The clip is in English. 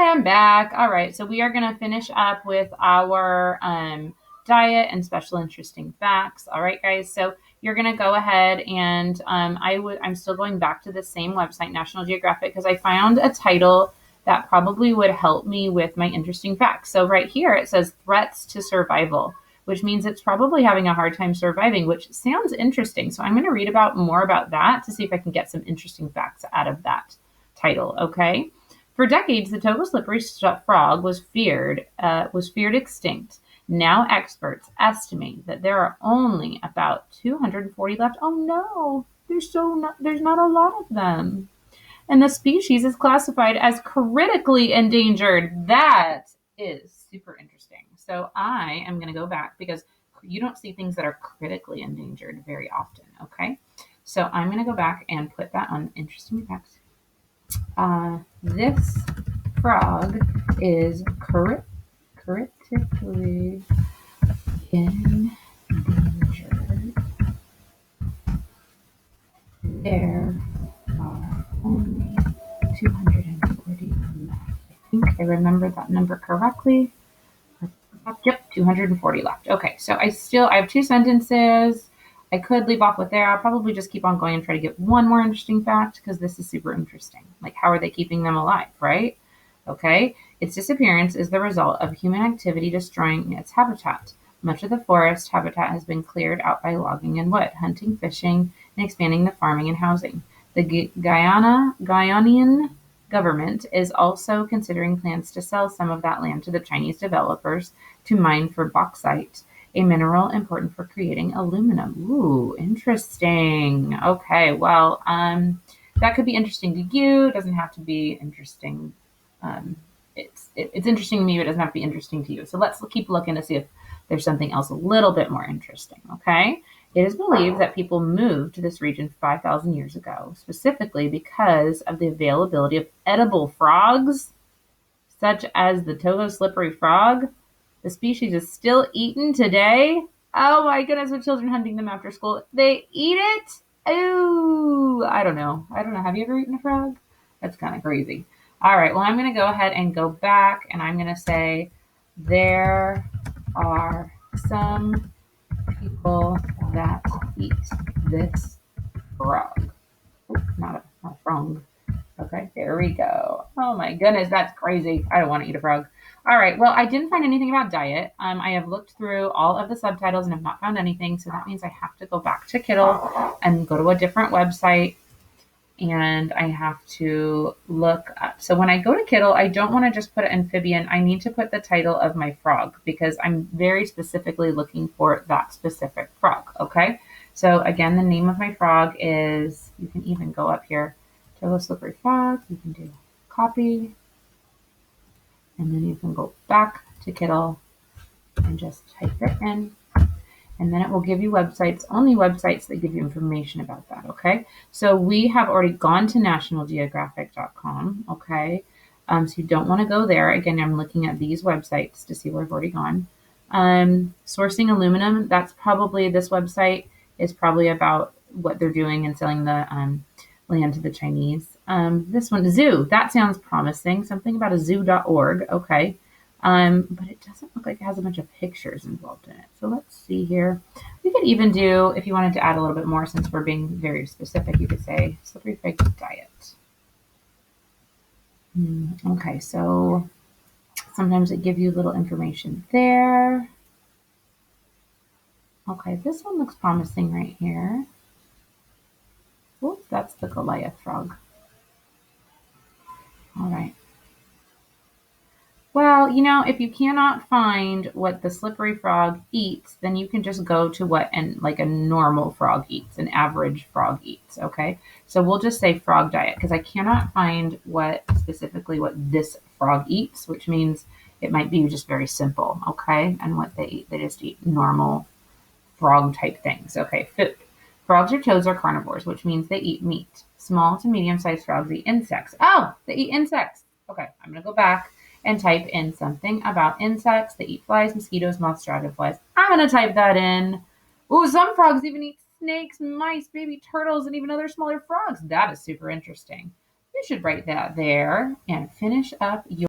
I'm back. All right, so we are going to finish up with our diet and special interesting facts. All right, guys. So you're going to go ahead and I'm still going back to the same website, National Geographic, because I found a title that probably would help me with my interesting facts. So right here it says threats to survival, which means it's probably having a hard time surviving, which sounds interesting. So I'm going to read more about that to see if I can get some interesting facts out of that title. Okay. For decades, the total slippery frog was feared extinct. Now experts estimate that there are only about 240 left. Oh no, there's not a lot of them. And the species is classified as critically endangered. That is super interesting. So I am going to go back because you don't see things that are critically endangered very often. Okay. So I'm going to go back and put that on interesting facts. This frog is critically endangered. There are only 240 left. I think I remember that number correctly. Yep, 240 left. Okay, so I have two sentences. I could leave off with there. I'll probably just keep on going and try to get one more interesting fact because this is super interesting. Like, how are they keeping them alive, right? Okay, its disappearance is the result of human activity destroying its habitat. Much of the forest habitat has been cleared out by logging and wood, hunting, fishing, and expanding the farming and housing. The Guyanian government is also considering plans to sell some of that land to the Chinese developers to mine for bauxite, a mineral important for creating aluminum. Ooh, interesting. Okay, well, that could be interesting to you. It doesn't have to be interesting. It's interesting to me, but it doesn't have to be interesting to you. So let's keep looking to see if there's something else a little bit more interesting. Okay. It is believed that people moved to this region 5,000 years ago, specifically because of the availability of edible frogs, such as the Togo slippery frog. The species is still eaten today. Oh my goodness, with children hunting them after school. They eat it? Ooh, I don't know. Have you ever eaten a frog? That's kind of crazy. All right, well, I'm going to go ahead and go back, and I'm going to say there are some people that eat this frog. Ooh, not a frog. Okay, there we go. Oh my goodness, that's crazy. I don't want to eat a frog. All right, well, I didn't find anything about diet. I have looked through all of the subtitles and have not found anything, so that means I have to go back to Kittle and go to a different website, and I have to look up. So when I go to Kittle, I don't want to just put amphibian. I need to put the title of my frog because I'm very specifically looking for that specific frog, okay? So again, the name of my frog is, you can even go up here, Togo slippery frog. You can do copy, and then you can go back to Kittle and just type it in. And then it will give you websites, only websites that give you information about that, okay? So we have already gone to nationalgeographic.com, okay? So you don't want to go there. Again, I'm looking at these websites to see where I've already gone. Sourcing aluminum, this website is probably about what they're doing and selling the land to the Chinese. This one, zoo, that sounds promising. Something about a zoo.org, okay. But it doesn't look like it has a bunch of pictures involved in it. So let's see here. We could even do, if you wanted to add a little bit more, since we're being very specific, you could say slippery fig diet. Okay, so sometimes it gives you little information there. Okay, this one looks promising right here. Oops, that's the Goliath frog. All right. Well, if you cannot find what the slippery frog eats, then you can just go to what like a normal frog eats, an average frog eats, okay? So we'll just say frog diet because I cannot find specifically what this frog eats, which means it might be just very simple, okay? And what they eat, they just eat normal frog type things. Okay, food. Frogs or toads are carnivores, which means they eat meat. Small to medium-sized frogs eat insects. Oh, they eat insects. Okay, I'm going to go back and type in something about insects. They eat flies, mosquitoes, moths, dragonflies. I'm going to type that in. Ooh, some frogs even eat snakes, mice, baby turtles, and even other smaller frogs. That is super interesting. You should write that there and finish up your